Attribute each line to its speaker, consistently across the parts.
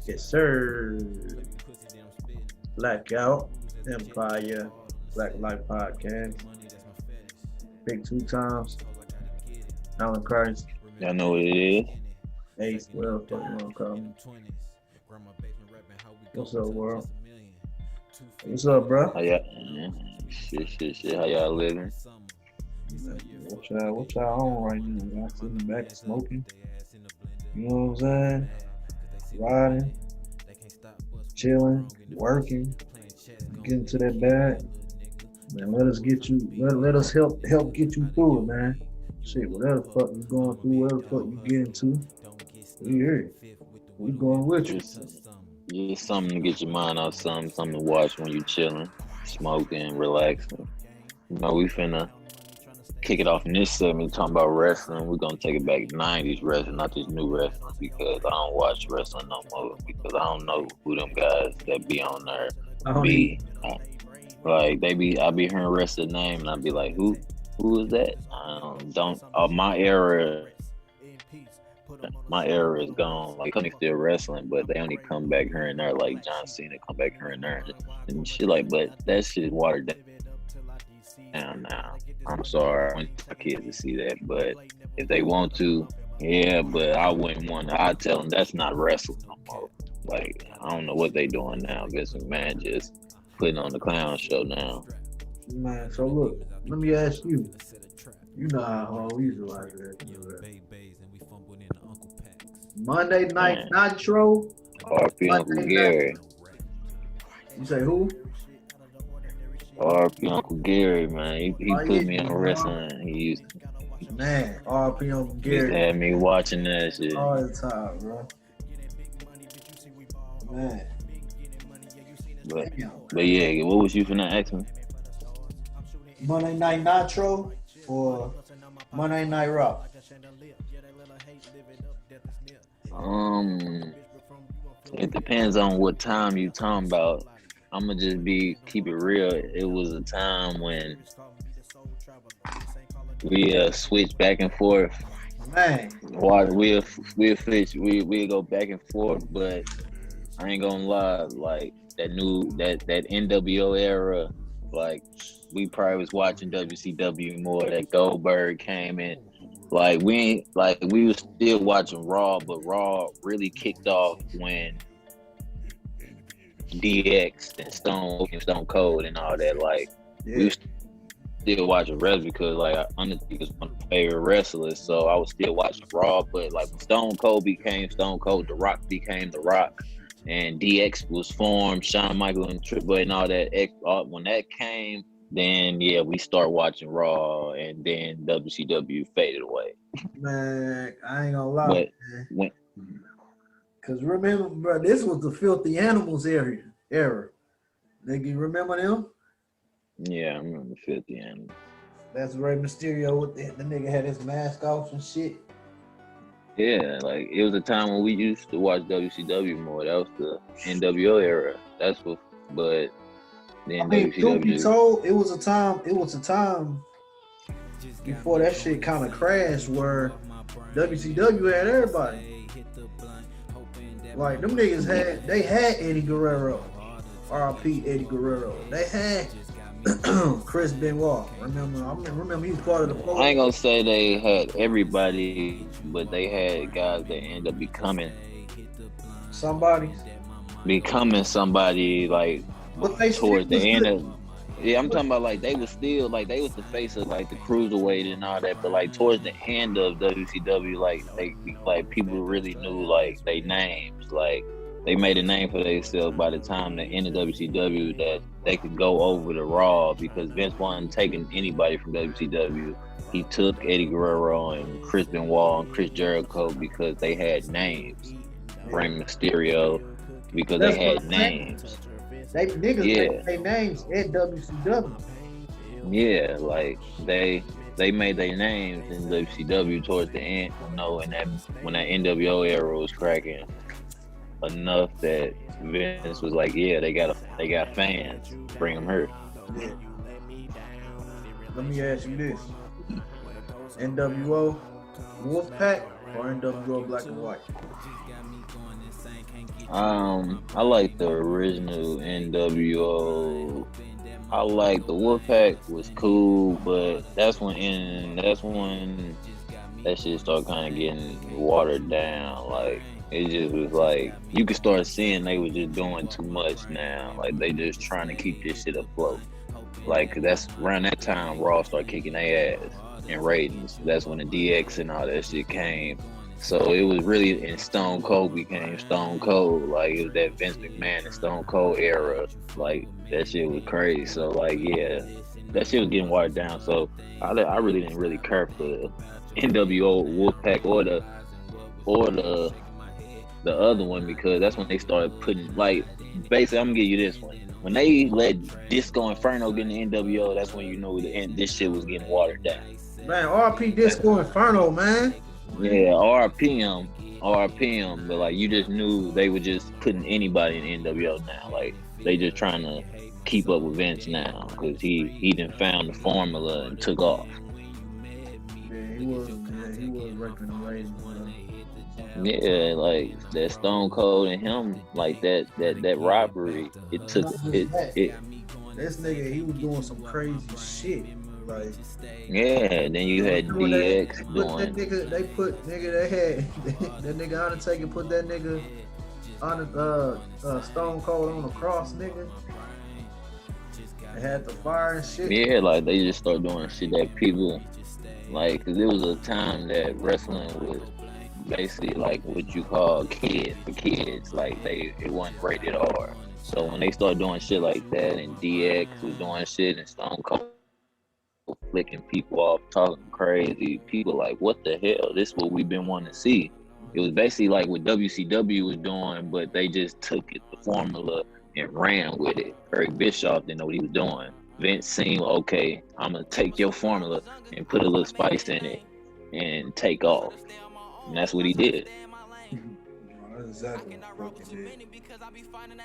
Speaker 1: Yes, sir. Blaq Out Empire Black Life Podcast. Big 2 times. Alan Christ.
Speaker 2: Y'all know what it is.
Speaker 1: Ace, well, fuck you wanna call me. What's up, world? What's up, bro?
Speaker 2: How y'all? Shit. How y'all living?
Speaker 1: What y'all on right now? Y'all sitting back smoking? You know what I'm saying? Riding, chilling, working, getting to that bag. Man, let us get you. Let us help get you through it, man. Shit, whatever the fuck you going through, whatever the fuck you get into, we here. We going with you.
Speaker 2: Just something to get your mind off, something to watch when you chilling, smoking, relaxing. You know, we finna kick it off in this segment talking about wrestling. We're gonna take it back to 90s wrestling, not this new wrestling, because I don't watch wrestling no more because I don't know who them guys that be on there be. Like I be hearing wrestling name and I be like, who is that? My era is gone. Like, Cunning still wrestling, but they only come back here and there. Like John Cena come back here and there and shit. Like, but that shit is watered down now. I'm sorry, I want my kids to see that, but if they want to, yeah. But I wouldn't want to. I tell them that's not wrestling no more. Like, I don't know what they doing now. Vince McMahon just putting on the clown show now.
Speaker 1: Man, so look, let me ask you. You know how we used to like that. Monday Night Nitro.
Speaker 2: R.P. Uncle Gary.
Speaker 1: You say who?
Speaker 2: R.P. Uncle Gary, man. He put me on wrestling. He used to,
Speaker 1: man, R.P. Uncle Gary.
Speaker 2: He had me watching that shit
Speaker 1: all the time, bro. Man.
Speaker 2: But yeah, what was you finna ask me?
Speaker 1: Monday Night Nitro or Monday Night Raw?
Speaker 2: It depends on what time you talking about. I'ma just keep it real. It was a time when we switched back and forth.
Speaker 1: Man,
Speaker 2: We'll go back and forth, but I ain't gonna lie, like that NWO era, like we probably was watching WCW more. That Goldberg came in. Like we was still watching Raw, but Raw really kicked off when DX and Stone Cold and all that. Like we was still watching wrestling because like Undertaker's one of my favorite wrestlers, so I was still watching Raw. But like when Stone Cold became Stone Cold, The Rock became The Rock, and DX was formed, Shawn Michaels and Triple H and all that. When that came, then yeah, we start watching Raw, and then WCW faded away.
Speaker 1: Man, I ain't gonna lie, man. Cause remember, bro, this was the Filthy Animals era. Nigga, you remember them?
Speaker 2: Yeah, I remember Filthy Animals.
Speaker 1: That's Rey Mysterio with the nigga had his mask off and shit.
Speaker 2: Yeah, like it was a time when we used to watch WCW more. That was the NWO era. That's what, but then WCW.
Speaker 1: Truth be told, it was a time before that shit kind of crashed where WCW had everybody. Like them niggas had Eddie Guerrero, R.I.P. Eddie Guerrero. They had Chris Benoit. Remember he was part of the fold.
Speaker 2: I ain't gonna say they had everybody, but they had guys that end up becoming somebody like towards the end of. Yeah, I'm talking about like they was still like they was the face of like the cruiserweight and all that, but like towards the end of WCW, like people really knew like they names, like they made a name for themselves by the time the end of WCW that they could go over to Raw because Vince wasn't taking anybody from WCW. He took Eddie Guerrero and Chris Benoit and Chris Jericho because they had names. Rey Mysterio because they had names.
Speaker 1: They niggas make their names at WCW.
Speaker 2: Yeah, like they made their names in WCW towards the end, you know, and when that NWO era was cracking enough that Vince was like, yeah, they got fans, bring them here.
Speaker 1: let me ask you this: NWO Wolfpack or NWO Black and White?
Speaker 2: I like the original NWO. I like the Wolfpack was cool, but that's when that shit started kind of getting watered down. Like it just was like you could start seeing they was just doing too much now. Like they just trying to keep this shit afloat. Like that's around that time Raw started kicking their ass in ratings. That's when the DX and all that shit came. So it was really and Stone Cold became Stone Cold. Like it was that Vince McMahon and Stone Cold era. Like that shit was crazy. So like yeah, that shit was getting watered down. So I really didn't really care for NWO Wolfpack or the other one because that's when they started putting like basically I'm gonna give you this one. When they let Disco Inferno get in the NWO, that's when you know this shit was getting watered down.
Speaker 1: Man, RP Disco Inferno, man.
Speaker 2: Yeah, RPM, but like you just knew they were just putting anybody in the NWO now. Like they just trying to keep up with Vince now because he done found the formula and took off.
Speaker 1: He was wrecking the ratings.
Speaker 2: Yeah, like that Stone Cold and him, like that robbery. It took it.
Speaker 1: This nigga, he was doing some crazy shit. Like
Speaker 2: yeah, then you had DX doing.
Speaker 1: They had that nigga Undertaker put that nigga on Stone Cold on the cross, nigga. They had the fire and shit.
Speaker 2: Yeah, like they just started doing shit that people like, cause it was a time that wrestling was basically like what you call kids. Like it wasn't rated R. So when they started doing shit like that, and DX was doing shit, and Stone Cold flicking people off, talking crazy, people like, what the hell? This is what we've been wanting to see. It was basically like what WCW was doing, but they just took it, the formula, and ran with it. Eric Bischoff didn't know what he was doing. Vince seen, okay, I'm gonna take your formula and put a little spice in it and take off. And that's what he did.
Speaker 1: Exactly what he did.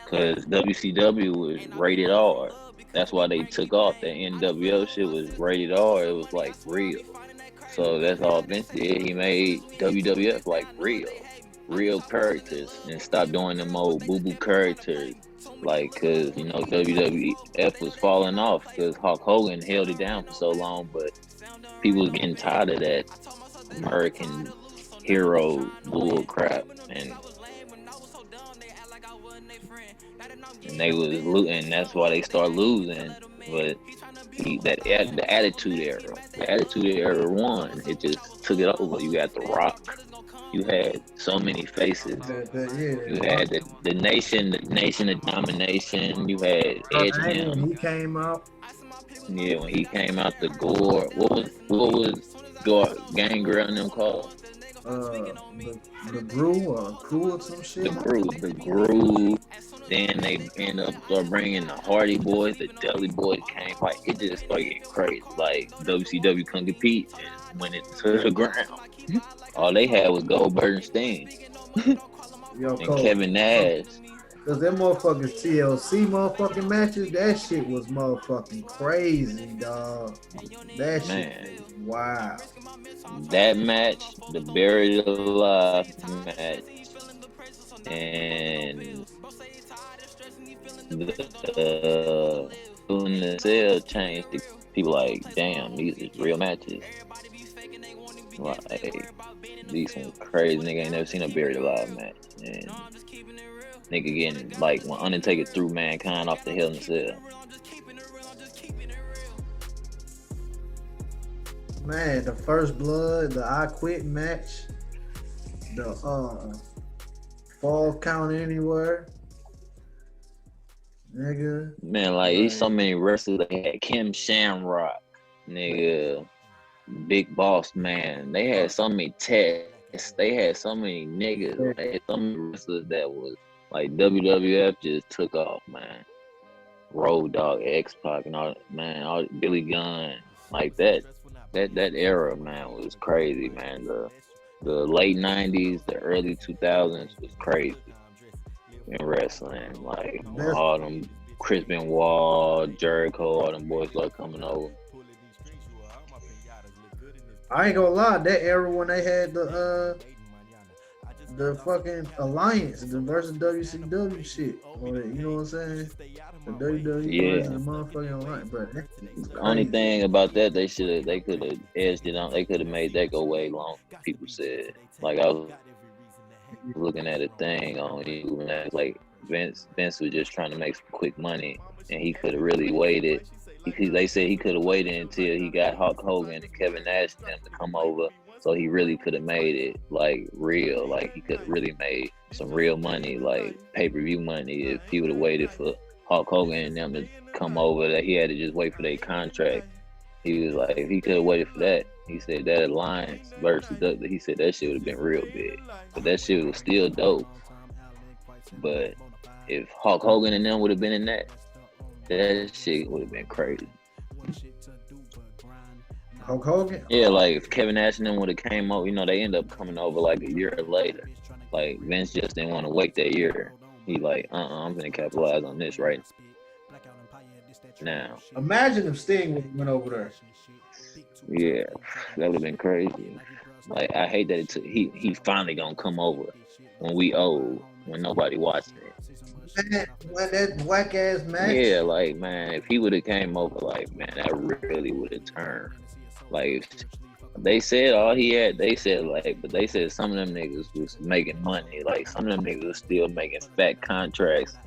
Speaker 2: Because WCW was rated R. That's why they took off. The NWO shit was rated R. It was like real. So that's all Vince did. He made WWF like real characters, and stopped doing them old boo-boo characters. Like, cause you know WWF was falling off because Hulk Hogan held it down for so long, but people was getting tired of that American hero bull crap, and they was losing. That's why they start losing. But the Attitude Era won. It just took it over. You got The Rock. You had so many faces. You had the Nation of Domination. You had Edge Man.
Speaker 1: He came out.
Speaker 2: Yeah, when he came out, the Gore. What was Gore Gangrel and them called?
Speaker 1: The Crew or some shit.
Speaker 2: The Groove. Then they end up bringing the Hardy Boys, the Dudley Boys came. Like it just started getting crazy. Like WCW couldn't compete and went into the ground. All they had was Goldberg and Sting.
Speaker 1: Yo,
Speaker 2: and Kevin Nash.
Speaker 1: Cause them motherfuckers TLC motherfucking matches, that shit was motherfucking crazy, dog. That shit was wild.
Speaker 2: That match, the Buried Alive match, and the in the cell changed. People like, damn, these is real matches. Like, these some crazy nigga ain't never seen a Buried Alive match. And nigga getting, like, when Undertaker threw Mankind off the Hell in a Cell.
Speaker 1: Man, the First Blood, the I Quit match, the Fall Count Anywhere. Nigga.
Speaker 2: Man, like, there's so many wrestlers. They had Kim Shamrock, nigga. Big Boss Man. They had so many tests. They had so many niggas. They had so many wrestlers that was like WWF just took off, man. Road Dogg, X-Pac, and all, man, all Billy Gunn, like that era, man, was crazy, man. The late '90s, the early 2000s was crazy in wrestling. Like all them Chris Benoit, Jericho, all them boys like coming over.
Speaker 1: I ain't gonna lie, that era when they had the fucking alliance, the versus WCW shit. You know what I'm saying? The WWE versus the motherfucking alliance, bro. That is
Speaker 2: The only
Speaker 1: crazy.
Speaker 2: thing about that, they could have edged it on. They could have made that go way longer. People said, like I was looking at a thing on YouTube, and it's like Vince was just trying to make some quick money, and he could have really waited. They said he could have waited until he got Hulk Hogan and Kevin Nash and them to come over, so he really could have made it like real. Like he could have really made some real money, like pay-per-view money, if he would have waited for Hulk Hogan and them to come over. That he had to just wait for their contract. He was like, if he could have waited for that, he said that alliance versus he said that shit would have been real big. But that shit was still dope. But if Hulk Hogan and them would have been in that shit would have been crazy.
Speaker 1: Hulk Hogan?
Speaker 2: Yeah, like if Kevin Nash and them would have came over, they end up coming over like a year later. Like Vince just didn't want to wait that year. He like, I'm gonna capitalize on this right now.
Speaker 1: Imagine if Sting went over there.
Speaker 2: Yeah, that would have been crazy. Like I hate that he finally gonna come over when we old, when nobody watching it.
Speaker 1: Man, when that whack ass match.
Speaker 2: Yeah, like man, if he would have came over, like man, that really would have turned. Like they said all he had, but they said some of them niggas was making money. Like some of them niggas was still making fat contracts.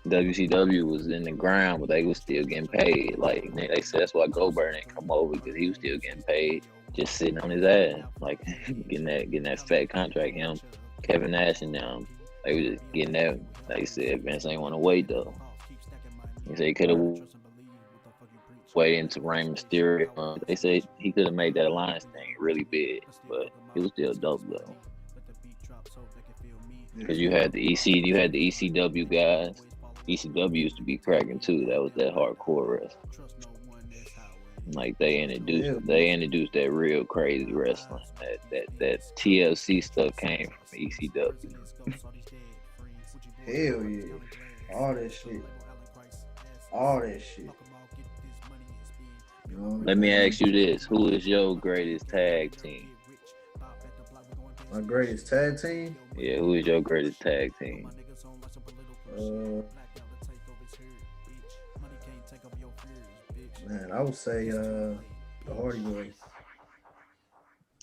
Speaker 2: WCW was in the ground, but they was still getting paid. Like they said that's why Goldberg didn't come over, because he was still getting paid, just sitting on his ass, like getting that fat contract. Him, Kevin Nash, and them, they was just getting that. They said Vince ain't want to wait though. He said he could have waited until Rey Mysterio. They said he could have made that alliance thing really big, but it was still dope though. Because you had the ECW guys. ECW used to be cracking too. That was that hardcore wrestling. Like they introduced that real crazy wrestling. That TLC stuff came from ECW.
Speaker 1: Hell yeah. All that shit.
Speaker 2: Let me ask you this. Who is your greatest tag team?
Speaker 1: My greatest tag team?
Speaker 2: Yeah, who is your greatest tag team?
Speaker 1: Man, I would say the Hardy Boys.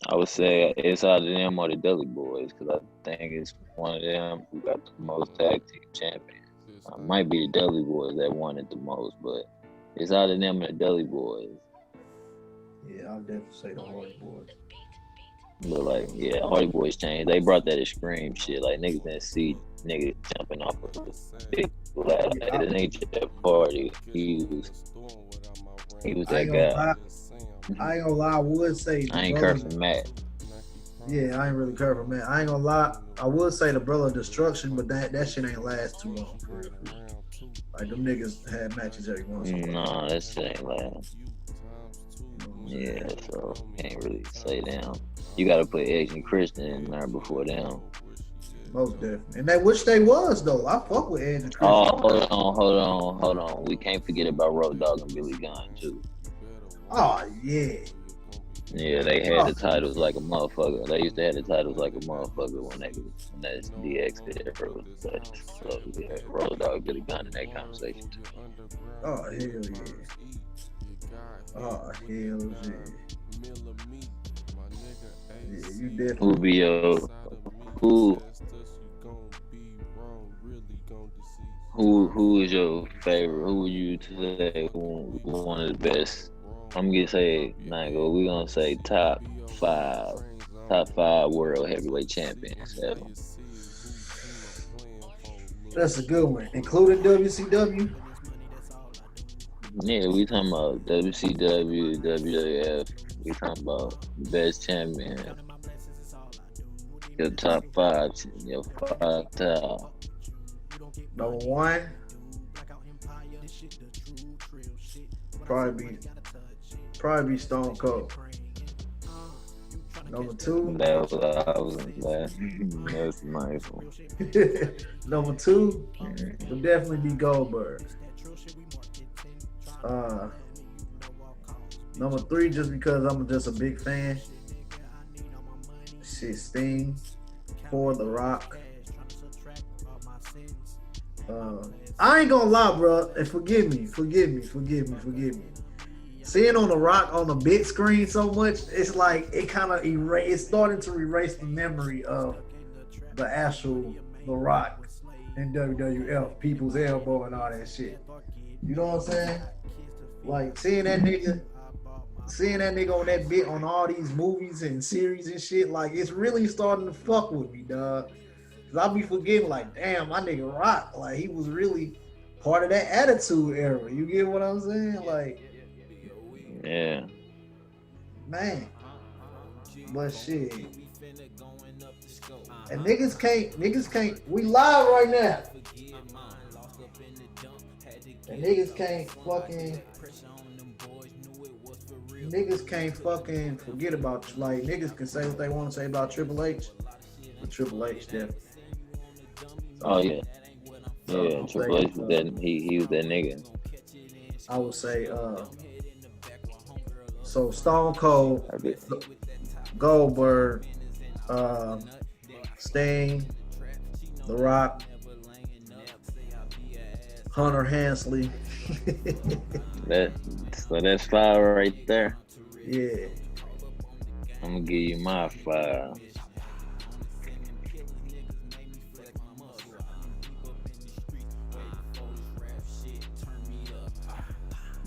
Speaker 2: I would say it's either them or the Dudley Boys, because I think it's one of them who got the most tag team champions. It might be the Dudley Boys that won it the most, but it's either them or the Dudley Boys.
Speaker 1: Yeah, I'll definitely say the Hardy Boys.
Speaker 2: But like, yeah, Hardy Boys changed. They brought that extreme shit. Like niggas didn't see niggas jumping off of the big ladder. The nigga Jeff Hardy, he was that guy.
Speaker 1: I ain't gonna lie, I would say
Speaker 2: I ain't care for Matt.
Speaker 1: Yeah, I ain't really care for Matt. I ain't gonna lie, I would say the Brother of Destruction, but that shit ain't last too long for real. Like them niggas had matches every once in a while.
Speaker 2: Nah, that shit ain't last. Yeah, so can't really say them. You gotta put Edge and Christian in there before them.
Speaker 1: Most definitely. And that which they was though. I fuck with Edge and Christian.
Speaker 2: Oh, hold on. We can't forget about Road Dogg and Billy Gunn too.
Speaker 1: Oh yeah.
Speaker 2: Yeah, they had the titles like a motherfucker. They used to have the titles like a motherfucker when that DX era was such. So yeah, Road Dogg, Billy Gunn in that conversation too.
Speaker 1: Oh hell yeah. Oh hell yeah. Yeah, you definitely.
Speaker 2: Who be your who is your favorite? Who would you say one of the best? I'm gonna say we're gonna say top five world heavyweight champions ever.
Speaker 1: That's a good one, including WCW.
Speaker 2: Yeah, we talking about WCW, WWF. We talking about the best champion. Your top five, your five top.
Speaker 1: Number one, probably be Stone Cold. Number two,
Speaker 2: That's nice one.
Speaker 1: Number two would definitely be Goldberg. Number three, just because I'm just a big fan, shit, Sting, for The Rock. I ain't gonna lie, bro, and forgive me. Seeing on The Rock on the big screen so much, it's like it kind of it's starting to erase the memory of the actual The Rock in WWF, People's Elbow and all that shit. You know what I'm saying? Like seeing that nigga on that bit on all these movies and series and shit, like it's really starting to fuck with me, dog. Cause I be forgetting, like, damn, my nigga Rock, like he was really part of that Attitude Era. You get what I'm saying? Like,
Speaker 2: yeah,
Speaker 1: man. But shit, and niggas can't. We live right now. And niggas can't fucking forget about, like, niggas can say what they want to say about Triple H, but Triple H definitely.
Speaker 2: Oh yeah, yeah. Triple H was that, he was that nigga.
Speaker 1: I would say so Stone Cold, Goldberg, Sting, The Rock, Hunter Hensley.
Speaker 2: That's 5 right there.
Speaker 1: Yeah.
Speaker 2: I'm gonna give you my 5.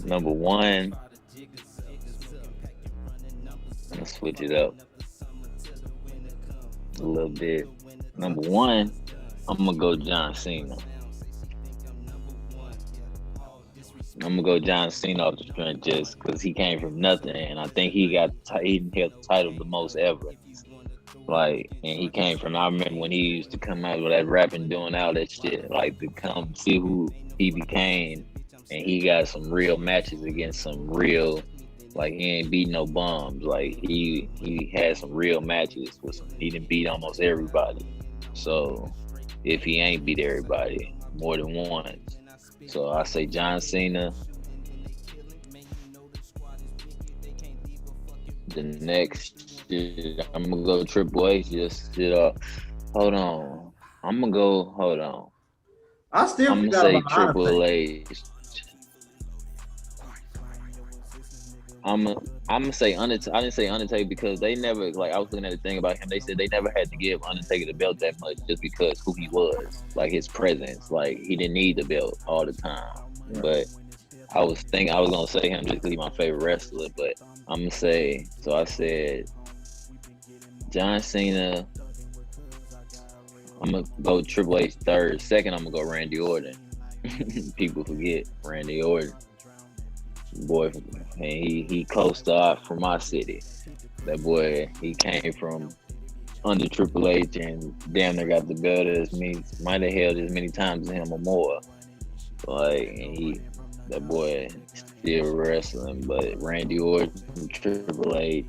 Speaker 2: Number 1, I'm gonna switch it up a little bit. Number 1, I'm gonna go John Cena. I'm gonna go John Cena off the strength just because he came from nothing, and I think he held the title the most ever. Like, and he came from, I remember when he used to come out with that rapping, doing all that shit, like to come see who he became, and he got some real matches against some real, like he ain't beat no bums. Like he had some real matches with some, he didn't beat almost everybody. So if he ain't beat everybody more than once. So I say John Cena. The next shit, I'm gonna go Triple H. Just shit up. Hold on. I'm gonna go. Hold on.
Speaker 1: I still
Speaker 2: I'm gonna say Triple H. I'm gonna say Undertaker. I didn't say Undertaker because they never, like, I was looking at the thing about him. They said they never had to give Undertaker the belt that much just because who he was, like his presence. Like he didn't need the belt all the time. Yeah. But I was gonna say him just because he's my favorite wrestler. But I'm gonna say, so I said John Cena. I'm gonna go Triple H third. Second, I'm gonna go Randy Orton. People forget Randy Orton. Boy, and he close to art from my city. That boy, he came from under Triple H and damn near got the belt might have held as many times as him or more. Like, and that boy still wrestling. But Randy Orton, Triple H,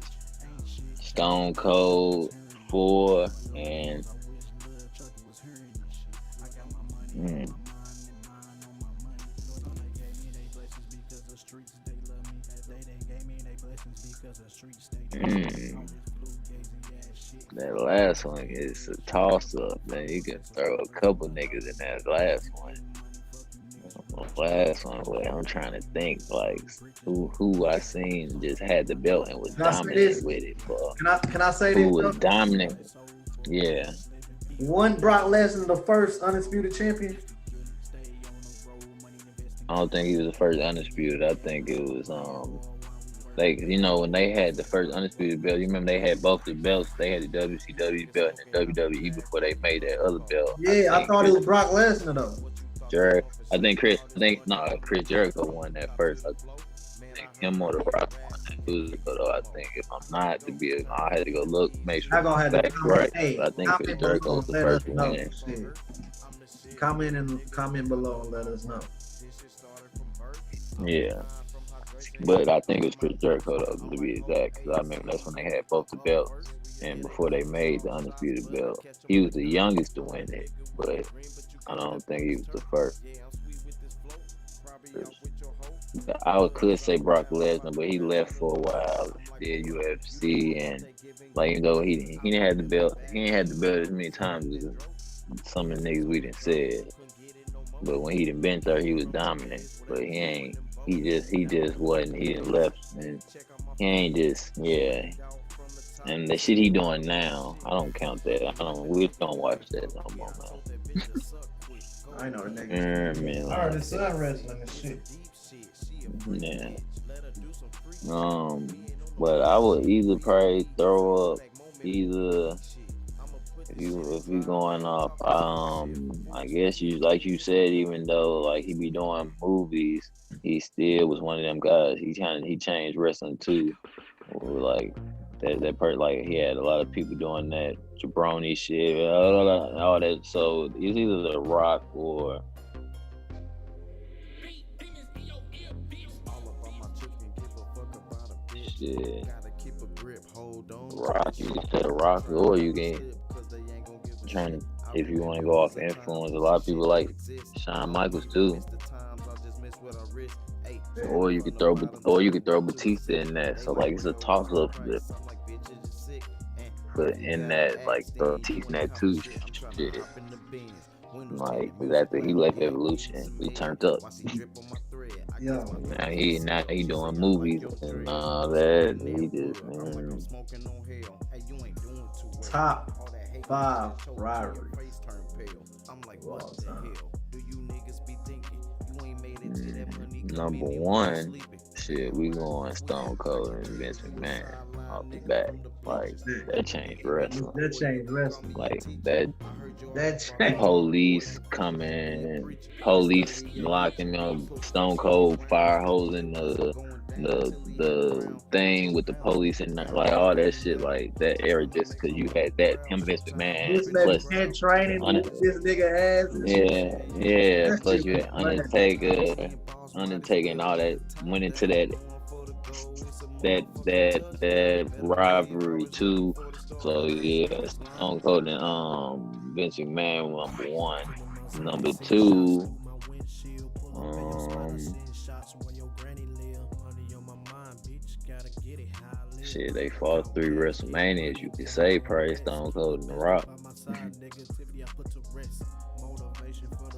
Speaker 2: Stone Cold, 4, and that last one is a toss-up, man. You can throw a couple niggas in that last one. The last one, boy, I'm trying to think, like, who I seen just had the belt and was dominant with it.
Speaker 1: Can I say
Speaker 2: who
Speaker 1: this?
Speaker 2: Who was dominant? Yeah.
Speaker 1: One Brock Lesnar, the first undisputed champion?
Speaker 2: I don't think he was the first undisputed. I think it was like, you know, when they had the first undisputed belt, you remember they had both the belts. They had the WCW belt and the WWE before they made that other belt.
Speaker 1: Yeah, I thought it was Brock Lesnar though.
Speaker 2: Chris Jericho won that first. I think him or the Rock won that. Though I think, if I'm not to be, I had to go look, make sure that's right.
Speaker 1: Hey,
Speaker 2: but I think Chris Jericho was the first one.
Speaker 1: Comment below and let us know.
Speaker 2: Yeah. But I think it was Chris Jericho, though, to be exact, because I remember that's when they had both the belts, and before they made the undisputed belt. He was the youngest to win it, but I don't think he was the first. I could say Brock Lesnar, but he left for a while. did UFC, and like even though he didn't have the belt, he ain't had the belt as many times as some of the niggas we done said. But when he done been there, he was dominant. But he just wasn't. He done left, and he ain't just And the shit he doing now, I don't count that. We don't watch that no more, man.
Speaker 1: I know the nigga.
Speaker 2: Man,
Speaker 1: I heard his son wrestling and shit.
Speaker 2: Yeah. But I would either probably throw up if you going off. I guess you said, even though like he be doing movies, he still was one of them guys. He changed wrestling too. Like that part, like he had a lot of people doing that jabroni shit, all that. So it's either The Rock or shit. Rock, you can say The Rock, or you can if you want to go off influence. A lot of people like Shawn Michaels too. Or you could throw Batista in that. So like it's a toss up but in that, like Batista in that too. Shit. Like after he left Evolution, he turned up.
Speaker 1: Yeah.
Speaker 2: Now he doing movies and all that. He just
Speaker 1: Top 5 rivalries.
Speaker 2: Number one, shit, we going Stone Cold and Vince McMahon off the bat. Like that changed wrestling. Like
Speaker 1: That changed.
Speaker 2: Police coming, police locking Stone Cold fire hosing the thing with the police and like all that shit, like that era, just because you had that him Vince McMahon
Speaker 1: This man training this nigga ass.
Speaker 2: Yeah. Plus you had Undertaker and all that went into that rivalry too. So yeah, Stone Cold and Vince McMahon number one. Number two, shit, they fought 3 WrestleManias. You could say probably Stone Cold and The Rock. I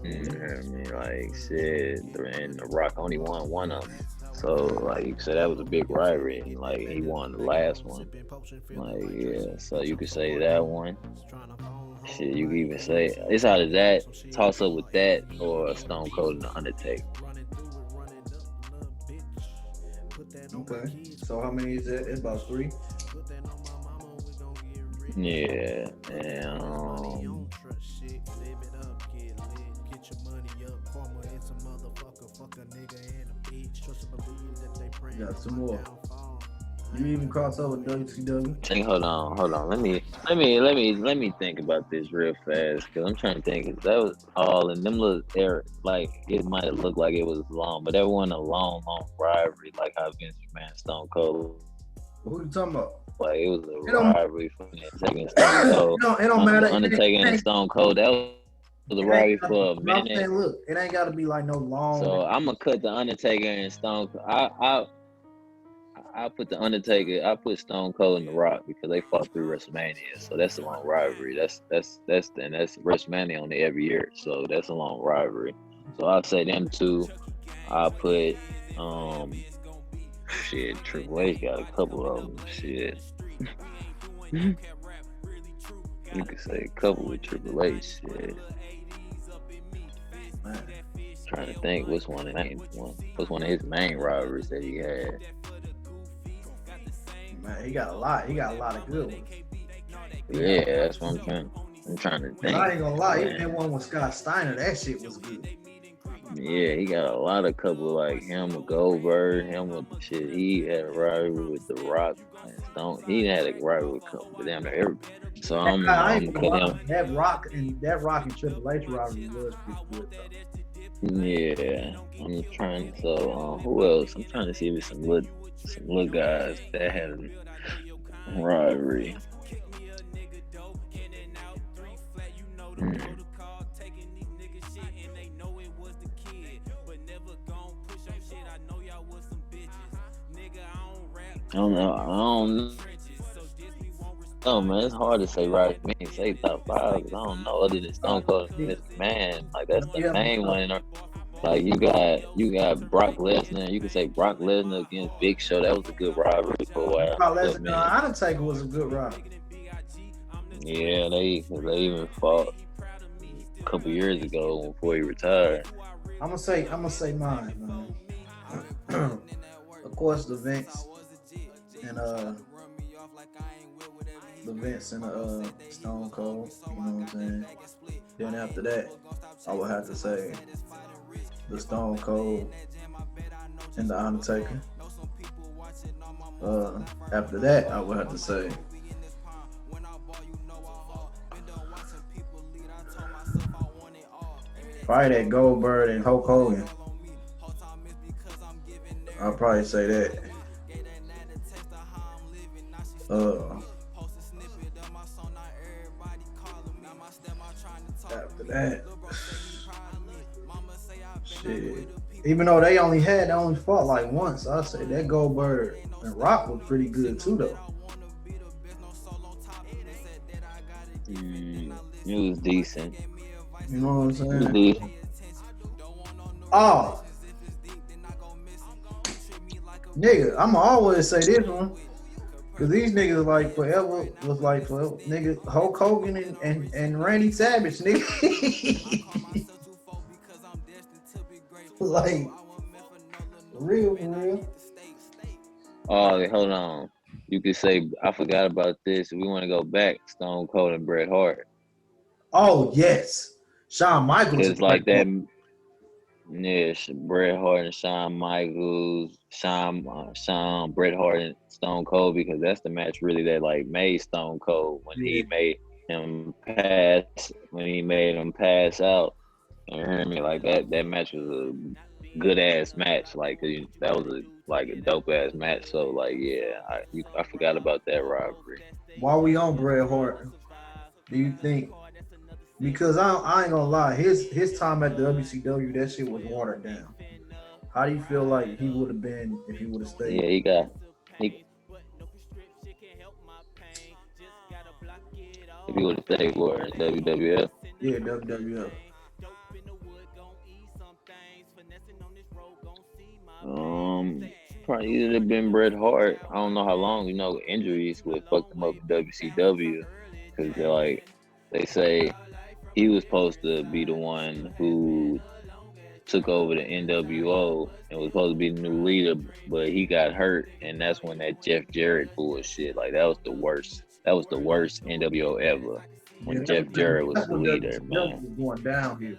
Speaker 2: mean, like shit, and The Rock only won one of them. So like you said, that was a big rivalry. And, like he won the last one. Like yeah, so you could say that one. Shit, you could even say it's out of that toss up with that or Stone Cold and The Undertaker.
Speaker 1: Okay, so how many is that? It's about 3.
Speaker 2: Yeah, and
Speaker 1: you got 2 more. You even cross over WCW?
Speaker 2: Hold on. Let me think about this real fast, because I'm trying to think. Cause that was all in them little era. Like it might have looked like it was long, but that wasn't a long rivalry like how Vince McMahon Stone Cold.
Speaker 1: Who you talking about?
Speaker 2: Like it was a rivalry for Undertaker and Stone Cold.
Speaker 1: It don't matter.
Speaker 2: Undertaker and Stone Cold. That was the rivalry for a minute.
Speaker 1: Saying, look, it ain't got to be like no long.
Speaker 2: So I'm gonna cut the Undertaker and Stone Cold. I put the Undertaker. I put Stone Cold and The Rock because they fought 3 WrestleMania. So that's a long rivalry. That's WrestleMania only every year. So that's a long rivalry. So I'll say them 2. I put shit. Triple H got a couple of them. Shit. You could say a couple with Triple H. Shit. Man, trying to think what's one of his main rivalries that he had.
Speaker 1: Man, he got a lot. He got a lot of good ones.
Speaker 2: Yeah, that's what I'm trying to think.
Speaker 1: I ain't gonna lie, even that one with Scott Steiner, that shit was good.
Speaker 2: Yeah, he got a lot of couple like him with Goldberg, him with shit. He had a rivalry with The Rock and Stone. He had a rivalry with couple damn near everybody. So I'm gonna him.
Speaker 1: That Rock and Triple H rivalry was pretty good though.
Speaker 2: Yeah, I'm trying. So who else? I'm trying to see if it's some little guys that had a rivalry. I don't know. I don't know, man. It's hard to say right. Man, say top five. 'Cause I don't know. Other than Stone Cold and Vince McMahon, like that's the main one. Like you got Brock Lesnar. You can say Brock Lesnar against Big Show. That was a good rivalry for a while.
Speaker 1: Brock
Speaker 2: But
Speaker 1: Lesnar,
Speaker 2: man,
Speaker 1: Undertaker was a good rival.
Speaker 2: yeah, they even fought a couple years ago before he retired.
Speaker 1: I'm gonna say mine, man. Of course, and the Vince and Stone Cold. You know what I'm saying? Then after that, I would have to say the Stone Cold and the Undertaker. After that, I would have to say probably that Goldberg and Hulk Hogan. I'll probably say that. After that, shit. Even though they only fought like once, I say that Goldberg and Rock was pretty good too, though.
Speaker 2: It was decent.
Speaker 1: You know what I'm saying?
Speaker 2: It was decent.
Speaker 1: Oh, nigga, I'ma always say this one. Cause these niggas like forever was like forever. Nigga, Hulk Hogan and Randy Savage, nigga. Like real.
Speaker 2: Oh, hold on. You could say I forgot about this. We want to go back. Stone Cold and Bret Hart.
Speaker 1: Oh yes, Shawn Michaels.
Speaker 2: Cause like that. Yeah, Bret Hart and Shawn Michaels, Bret Hart and Stone Cold, because that's the match really that like made Stone Cold when he made him pass out. You hear me? Like that match was a good ass match. Like that was a dope ass match. So like yeah, I forgot about that rivalry.
Speaker 1: While we on Bret Hart, do you think? Because I ain't gonna lie, his time at the WCW, that shit was watered down. How do you feel like he would have been if he would have stayed?
Speaker 2: Yeah, if he would have stayed for WWF.
Speaker 1: Yeah, WWF.
Speaker 2: Probably either have been Bret Hart. I don't know how long. Injuries would fuck him up in WCW because they say he was supposed to be the one who took over the NWO and was supposed to be the new leader, but he got hurt, and that's when that Jeff Jarrett bullshit. Like that was the worst. That was the worst NWO ever. When Jeff Jarrett was the leader, man.
Speaker 1: Was going down here.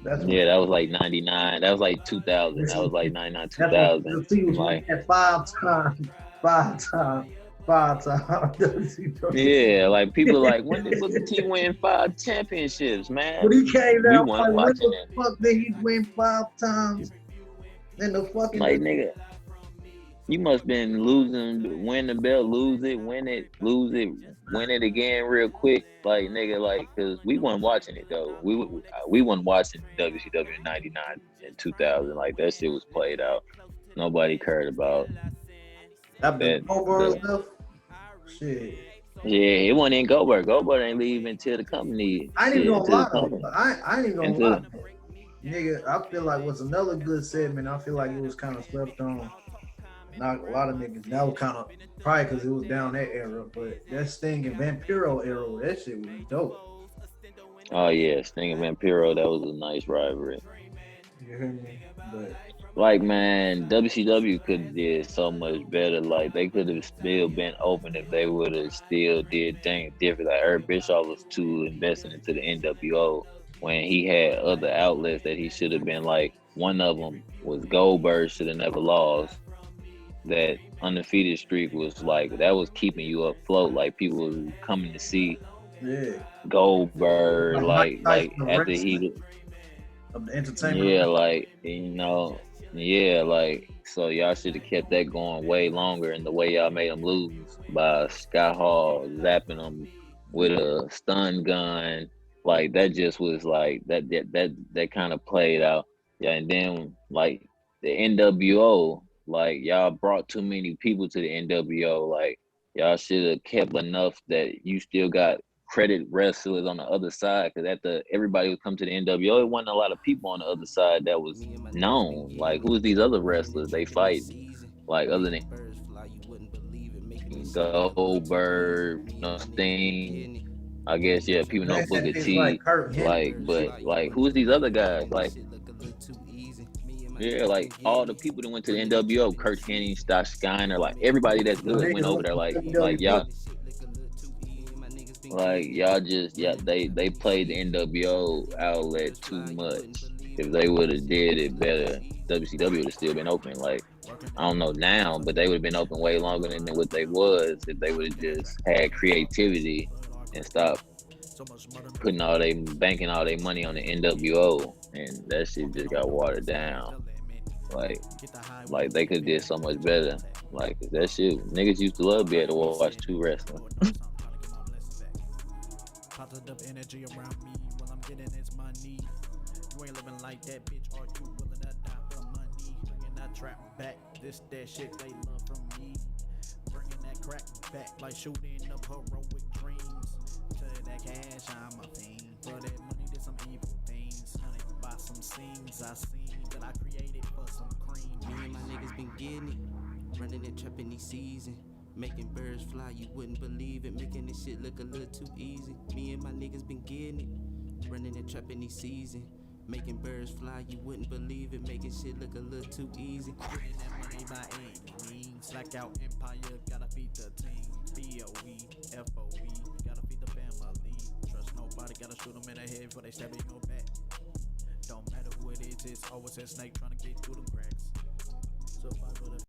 Speaker 2: That was like 99. That was like 2000. That was like 99, 2000.
Speaker 1: He was like at five times.
Speaker 2: Yeah, like people like, when did Booker T win 5 championships, man?
Speaker 1: When he came down,
Speaker 2: we weren't watching
Speaker 1: it. Fuck did he win 5 times? In the fucking
Speaker 2: nigga, you must been losing, win the belt, lose it, win it, lose it, win it again real quick, like nigga, like because we weren't watching it though. We weren't watching WCW in 99 and 2000. Like that shit was played out. Nobody cared about
Speaker 1: that. Goldberg stuff. Shit.
Speaker 2: Yeah, it wasn't in Goldberg. Goldberg ain't leave until the company.
Speaker 1: I ain't even gonna lie. I ain't even gonna lie. Nigga, I feel like what's another good segment. I feel like it was kind of slept on. Not a lot of niggas. That was kind of probably because it was down that era, but that Sting and Vampiro era, that shit was dope.
Speaker 2: Oh yeah, Sting and Vampiro, that was a nice rivalry.
Speaker 1: You hear me? But
Speaker 2: like man, WCW could have did so much better. Like they could have still been open if they would have still did things different. Like Eric Bischoff was too invested into the NWO when he had other outlets that he should have been like. One of them was Goldberg should have never lost. That undefeated streak was like that was keeping you afloat. Like people were coming to see Goldberg, like after he
Speaker 1: of the entertainment.
Speaker 2: Yeah, like like so y'all should have kept that going way longer. And the way y'all made him lose by Scott Hall zapping him with a stun gun, like that just was like that kind of played out. Yeah, and then like the NWO. Like y'all brought too many people to the NWO. Like y'all should have kept enough that you still got credit wrestlers on the other side. Because at the everybody would come to the NWO, it wasn't a lot of people on the other side that was known. Like who's these other wrestlers they fighting? Like other than Goldberg, no Sting. I guess yeah, people know Booker
Speaker 1: It's like
Speaker 2: T.
Speaker 1: Kurt Hennig.
Speaker 2: Like, but like who's these other guys? Like yeah, like all the people that went to the NWO, Kurt Hennig, Stosh Steiner, like everybody that's
Speaker 1: The
Speaker 2: good went
Speaker 1: niggas
Speaker 2: over
Speaker 1: went
Speaker 2: there.
Speaker 1: to
Speaker 2: Like
Speaker 1: WWE.
Speaker 2: y'all just yeah they played the NWO outlet too much. If they would have did it better, WCW would have still been open. Like I don't know now, but they would have been open way longer than what they was if they would have just had creativity and stopped putting all they banking all their money on the NWO, and that shit just got watered down. Like like they could have did so much better. Like that shit, niggas used to love being able to watch two wrestling.
Speaker 3: Positive energy around me while I'm getting it's money. You ain't living like that, bitch. Are you willing to die for money? Bringing that trap back, this that shit they love from me. Bringing that crack back like shooting up heroic dreams. To that cash, I'm a fiend. For that money, did some evil things. Honey, by some scenes I seen that I created for some cream.
Speaker 4: Me and my niggas been getting it, running and trapping these season. Making birds fly, you wouldn't believe it. Making this shit look a little too easy. Me and my niggas been getting it, running and trapping these season. Making birds fly, you wouldn't believe it. Making shit look a little too easy.
Speaker 3: Getting that money by any means. Blaq Out Empire, gotta feed the team. BOEPROMO, gotta feed the family. Trust nobody, gotta shoot them in the head before they stab in your back. Don't matter who it is, it's always a snake trying to get through them cracks.